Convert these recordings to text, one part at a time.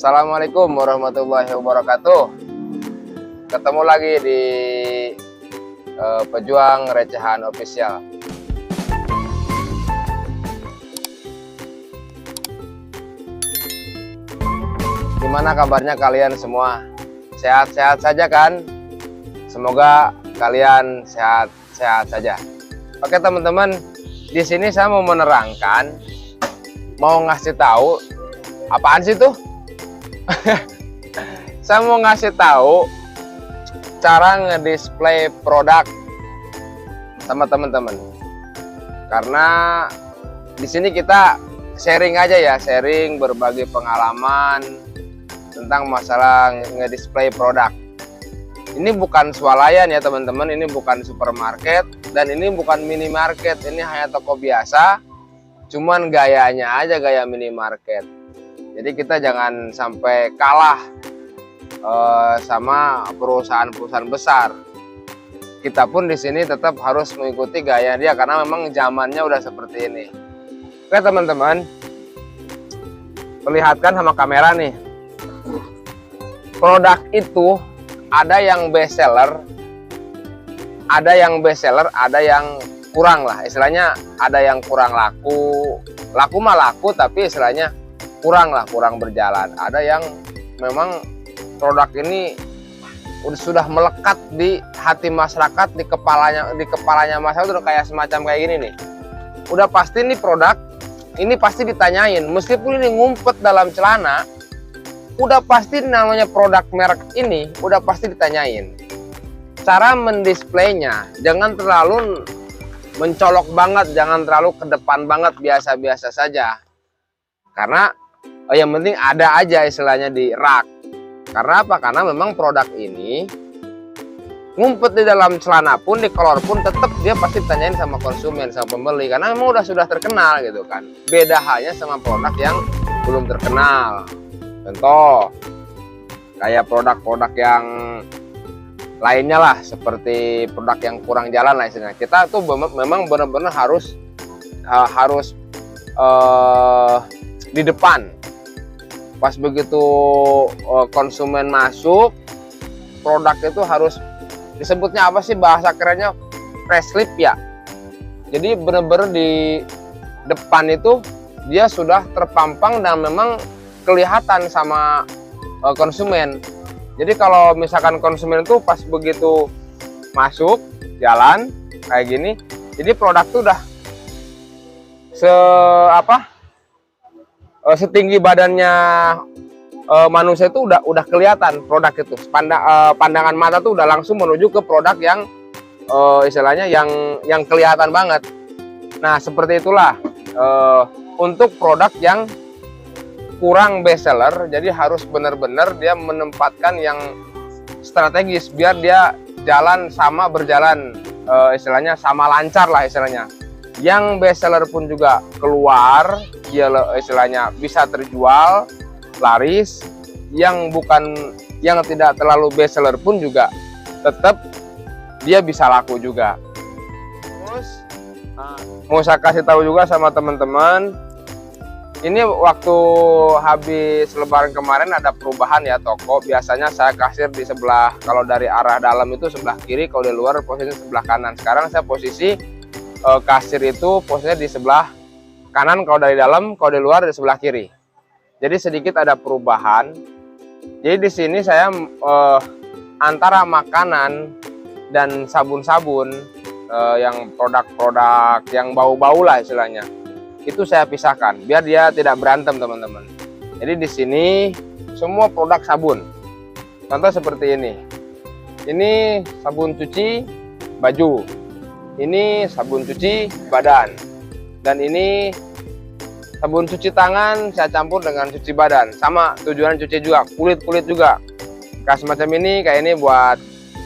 Assalamualaikum warahmatullahi wabarakatuh. Ketemu lagi di Pejuang Recehan Official. Gimana kabarnya kalian semua? Sehat-sehat saja kan? Semoga kalian sehat-sehat saja. Oke teman-teman, di sini saya mau menerangkan, mau ngasih tahu apaan sih tuh? Saya mau ngasih tahu cara ngedisplay produk sama teman-teman. Karena di sini kita sharing aja ya, sharing berbagi pengalaman tentang masalah ngedisplay produk. Ini bukan swalayan ya teman-teman, ini bukan supermarket dan ini bukan minimarket, ini hanya toko biasa. Cuman gayanya aja gaya minimarket. Jadi kita jangan sampai kalah sama perusahaan-perusahaan besar. Kita pun di sini tetap harus mengikuti gaya dia karena memang zamannya udah seperti ini. Oke teman-teman, perlihatkan sama kamera nih. Produk itu ada yang best seller, ada yang kurang lah. Istilahnya ada yang kurang laku. Laku mah laku tapi istilahnya kurang berjalan. Ada yang memang produk ini sudah melekat di hati masyarakat, di kepalanya masyarakat udah kayak semacam kayak gini nih. Udah pasti nih produk ini pasti ditanyain, meskipun ini ngumpet dalam celana, udah pasti namanya produk merek ini udah pasti ditanyain. Cara mendisplaynya jangan terlalu mencolok banget, jangan terlalu ke depan banget, biasa-biasa saja. Karena yang penting ada aja istilahnya di rak. Karena apa? Karena memang produk ini ngumpet di dalam celana pun, di kolor pun, tetap dia pasti ditanyain sama konsumen, sama pembeli. Karena memang sudah terkenal gitu kan. Beda halnya sama produk yang belum terkenal. Contoh kayak produk-produk yang lainnya lah, seperti produk yang kurang jalan lah istilahnya. Kita tuh memang benar-benar harus di depan. Pas begitu konsumen masuk, produk itu harus disebutnya apa sih bahasa kerennya, press slip ya. Jadi benar-benar di depan itu dia sudah terpampang dan memang kelihatan sama konsumen. Jadi kalau misalkan konsumen itu pas begitu masuk jalan kayak gini, jadi produk itu udah setinggi badannya manusia itu udah kelihatan produk itu. Pandangan mata tuh udah langsung menuju ke produk yang istilahnya yang kelihatan banget. Nah seperti itulah untuk produk yang kurang best seller, jadi harus benar-benar dia menempatkan yang strategis biar dia berjalan istilahnya sama lancar lah istilahnya. Yang best seller pun juga keluar, dia istilahnya bisa terjual, laris. Yang tidak terlalu best seller pun juga tetap dia bisa laku juga. Terus mau saya kasih tahu juga sama teman-teman, ini waktu habis lebaran kemarin ada perubahan ya toko. Biasanya saya kasir di sebelah, kalau dari arah dalam itu sebelah kiri, kalau di luar posisi sebelah kanan. Sekarang saya posisi kasir itu posisinya di sebelah kanan kalau dari dalam, kalau di luar di sebelah kiri. Jadi sedikit ada perubahan. Jadi di sini saya antara makanan dan sabun-sabun yang produk-produk yang bau-bau lah istilahnya, itu saya pisahkan biar dia tidak berantem teman-teman. Jadi di sini semua produk sabun. Contoh seperti ini. Ini sabun cuci baju. Ini sabun cuci badan. Dan ini sabun cuci tangan saya campur dengan cuci badan. Sama tujuan cuci juga, kulit-kulit juga. Kayak semacam ini, kayak ini buat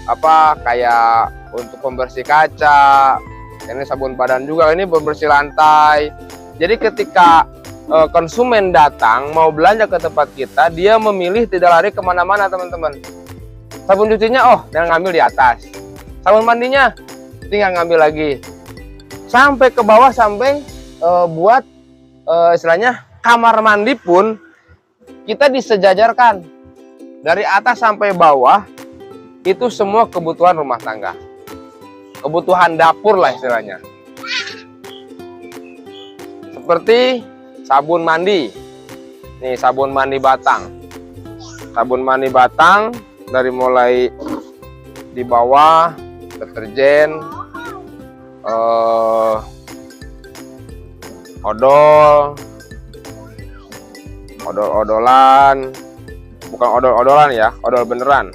apa? Kayak untuk pembersih kaca. Ini sabun badan juga, ini pembersih lantai. Jadi ketika konsumen datang mau belanja ke tempat kita, dia memilih tidak lari kemana-mana teman-teman. Sabun cucinya jangan ngambil di atas. Sabun mandinya tinggal ngambil lagi. Sampai ke bawah, sampai buat istilahnya kamar mandi pun kita disejajarkan dari atas sampai bawah, itu semua kebutuhan rumah tangga, kebutuhan dapur lah istilahnya. Seperti sabun mandi, nih sabun mandi batang. Sabun mandi batang dari mulai di bawah, deterjen, odol-odolan, bukan odol-odolan ya, odol beneran,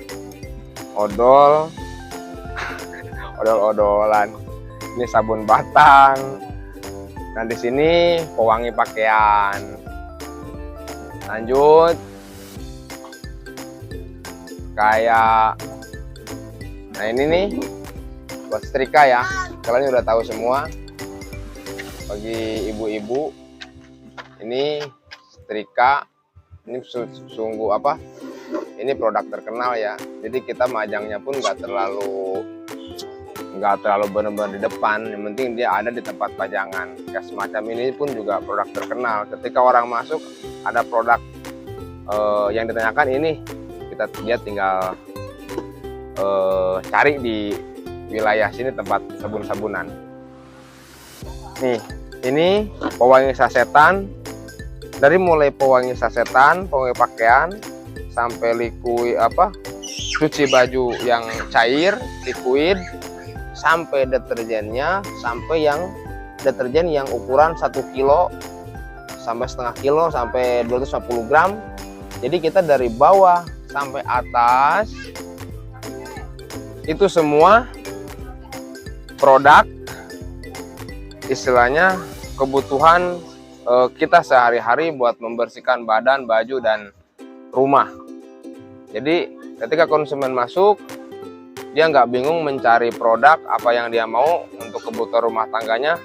odol-odolan. Ini sabun batang. Nah di sini pewangi pakaian. Lanjut kayak, nah ini nih buat setrika ya, kalian udah tahu semua. Bagi ibu-ibu ini setrika, ini sungguh apa? Ini produk terkenal ya. Jadi kita majangnya pun nggak terlalu benar-benar di depan. Yang penting dia ada di tempat pajangan. Kayak semacam ini pun juga produk terkenal. Ketika orang masuk ada produk yang ditanyakan ini, dia tinggal cari di wilayah sini tempat sabun-sabunan. Nih, ini pewangi sasetan. Dari mulai pewangi sasetan, pewangi pakaian, sampai liquid cuci baju yang cair, liquid, sampai deterjennya, sampai yang deterjen yang ukuran 1 kilo sampai setengah kilo sampai 250 gram. Jadi kita dari bawah sampai atas itu semua produk istilahnya kebutuhan kita sehari-hari buat membersihkan badan, baju, dan rumah. Jadi ketika konsumen masuk, dia nggak bingung mencari produk apa yang dia mau untuk kebutuhan rumah tangganya,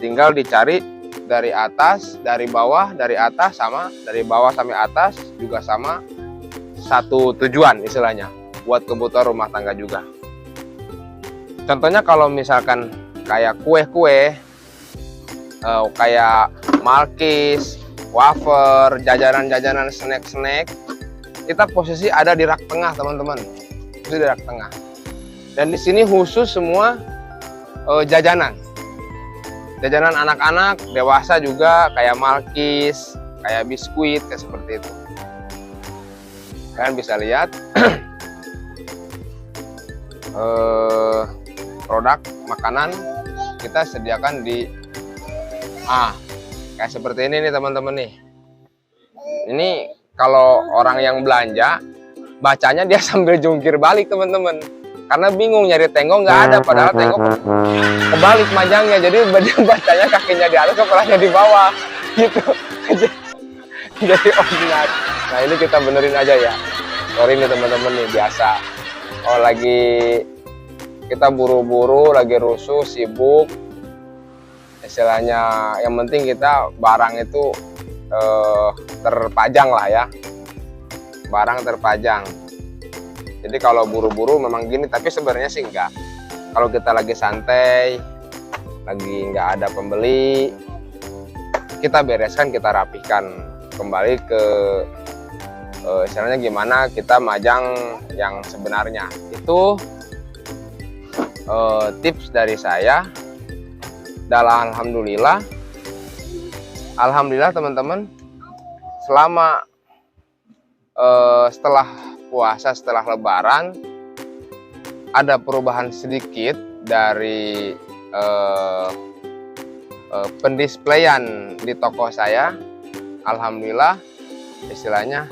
tinggal dicari dari atas, dari bawah, dari atas sama, dari bawah sampai atas juga sama, satu tujuan istilahnya, buat kebutuhan rumah tangga juga. Contohnya kalau misalkan kayak kue-kue, kayak Malkis, wafer, jajanan-jajanan, snack-snack, kita posisi ada di rak tengah teman-teman, itu di rak tengah. Dan di sini khusus semua jajanan anak-anak, dewasa juga, kayak Malkis, kayak biskuit, kayak seperti itu. Kalian bisa lihat produk makanan kita sediakan di kayak seperti ini nih teman-teman nih. Ini kalau orang yang belanja bacanya dia sambil jungkir balik teman-teman, karena bingung nyari tenggo nggak ada, padahal tenggo kebalik majangnya, jadi bacanya kakinya di atas, kepalanya di bawah gitu. Jadi benar. Nah ini kita benerin aja ya. Sorry nih teman-teman nih, biasa. Oh lagi kita buru-buru, lagi rusuh, sibuk. Istilahnya yang penting kita barang itu terpajang lah ya. Barang terpajang. Jadi kalau buru-buru memang gini, tapi sebenarnya sih enggak. Kalau kita lagi santai, lagi nggak ada pembeli, kita bereskan, kita rapihkan kembali ke istilahnya gimana kita majang yang sebenarnya. Itu tips dari saya. Dan alhamdulillah teman-teman, selama setelah puasa, setelah lebaran, ada perubahan sedikit dari pendisplayan di toko saya. Alhamdulillah, istilahnya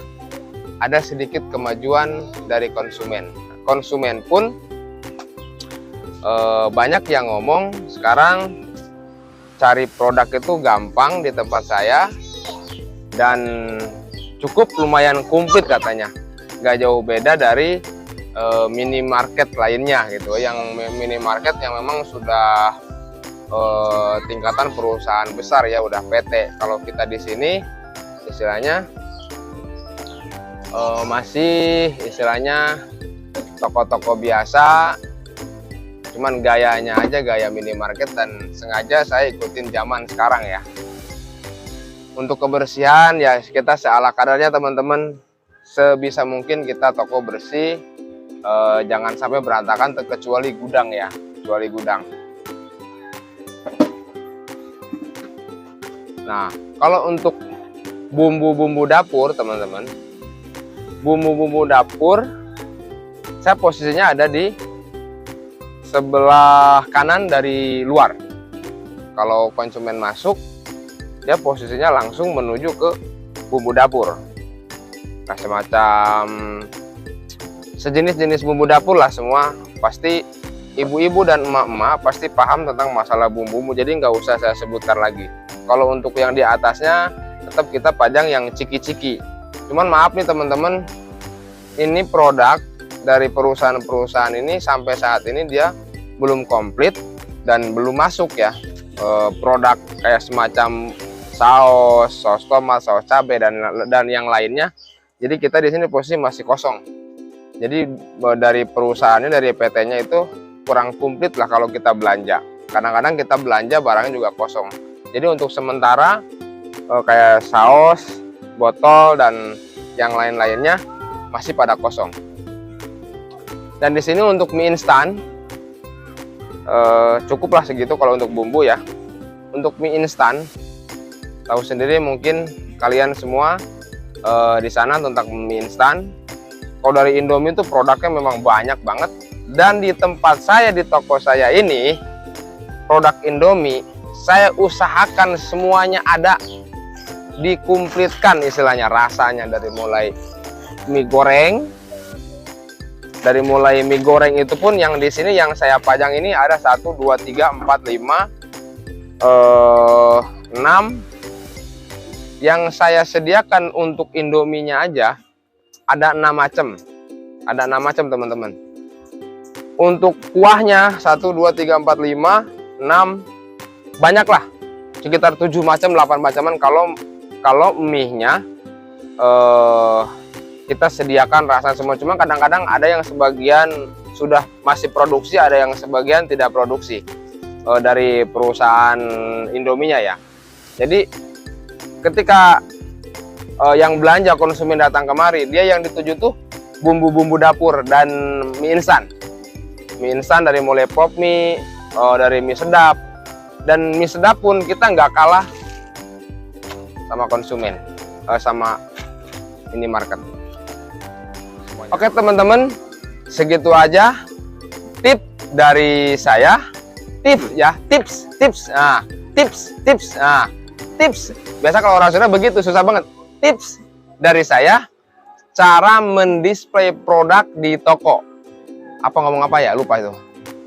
ada sedikit kemajuan dari konsumen. Konsumen pun banyak yang ngomong sekarang cari produk itu gampang di tempat saya dan cukup lumayan komplit katanya, nggak jauh beda dari minimarket lainnya gitu, yang minimarket yang memang sudah tingkatan perusahaan besar ya, udah PT. Kalau kita di sini istilahnya masih istilahnya toko-toko biasa, cuman gayanya aja gaya minimarket, dan sengaja saya ikutin zaman sekarang ya. Untuk kebersihan ya kita seala kadarnya teman-teman, sebisa mungkin kita toko bersih, jangan sampai berantakan kecuali gudang ya, kecuali gudang. Nah, kalau untuk bumbu-bumbu dapur teman-teman, bumbu-bumbu dapur saya posisinya ada di sebelah kanan dari luar. Kalau konsumen masuk, dia posisinya langsung menuju ke bumbu dapur. Nah, semacam sejenis-jenis bumbu dapur lah semua. Pasti ibu-ibu dan emak-emak pasti paham tentang masalah bumbu, jadi nggak usah saya sebutkan lagi. Kalau untuk yang di atasnya tetap kita pajang yang ciki-ciki. Cuman maaf nih teman-teman, ini produk dari perusahaan-perusahaan ini sampai saat ini dia belum komplit dan belum masuk ya. Produk kayak semacam saus tomat, saus cabai dan yang lainnya. Jadi kita di sini posisi masih kosong. Jadi dari perusahaannya, dari PT-nya itu kurang komplit lah kalau kita belanja. Kadang-kadang kita belanja barangnya juga kosong. Jadi untuk sementara kayak saus, botol dan yang lain-lainnya masih pada kosong. Dan di sini untuk mie instan cukuplah segitu kalau untuk bumbu ya. Untuk mie instan, tahu sendiri mungkin kalian semua di sana tentang mie instan. Kalau dari Indomie itu produknya memang banyak banget. Dan di tempat saya, di toko saya ini, produk Indomie saya usahakan semuanya ada, dikumplitkan istilahnya rasanya, dari mulai mie goreng. Dari mulai mie goreng itu pun yang di sini yang saya pajang ini ada 1, 2, 3, 4, 5, 6. Yang saya sediakan untuk Indominya aja ada 6 macam. Ada 6 macam teman-teman. Untuk kuahnya 1, 2, 3, 4, 5, 6, banyak lah. Sekitar 7 macam, 8 macaman kalau mie-nya kita sediakan rasa semua. Cuma kadang-kadang ada yang sebagian sudah masih produksi, ada yang sebagian tidak produksi dari perusahaan Indominya ya. Jadi ketika yang belanja konsumen datang kemari, dia yang dituju tuh bumbu-bumbu dapur dan mie instan. Mie instan dari mulai pop mie, dari mie sedap. Dan mie sedap pun kita nggak kalah sama konsumen, sama minimarket. Oke teman-teman, segitu aja tip dari saya. Tips ya, tips. Nah, tips. Nah, tips. Biasa kalau orang Sunda begitu, susah banget. Tips dari saya, cara mendisplay produk di toko. Apa ngomong apa ya? Lupa itu.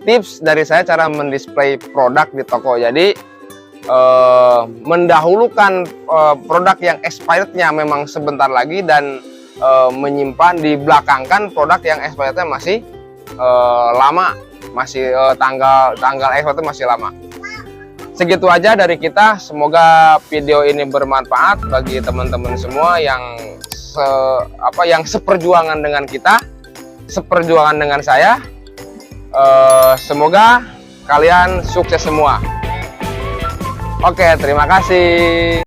Tips dari saya cara mendisplay produk di toko. Jadi mendahulukan produk yang expirednya memang sebentar lagi dan menyimpan di belakangkan produk yang expirednya masih lama, masih tanggal expirednya masih lama. Segitu aja dari kita. Semoga video ini bermanfaat bagi teman-teman semua yang seperjuangan dengan kita, seperjuangan dengan saya. Semoga kalian sukses semua. Oke, terima kasih.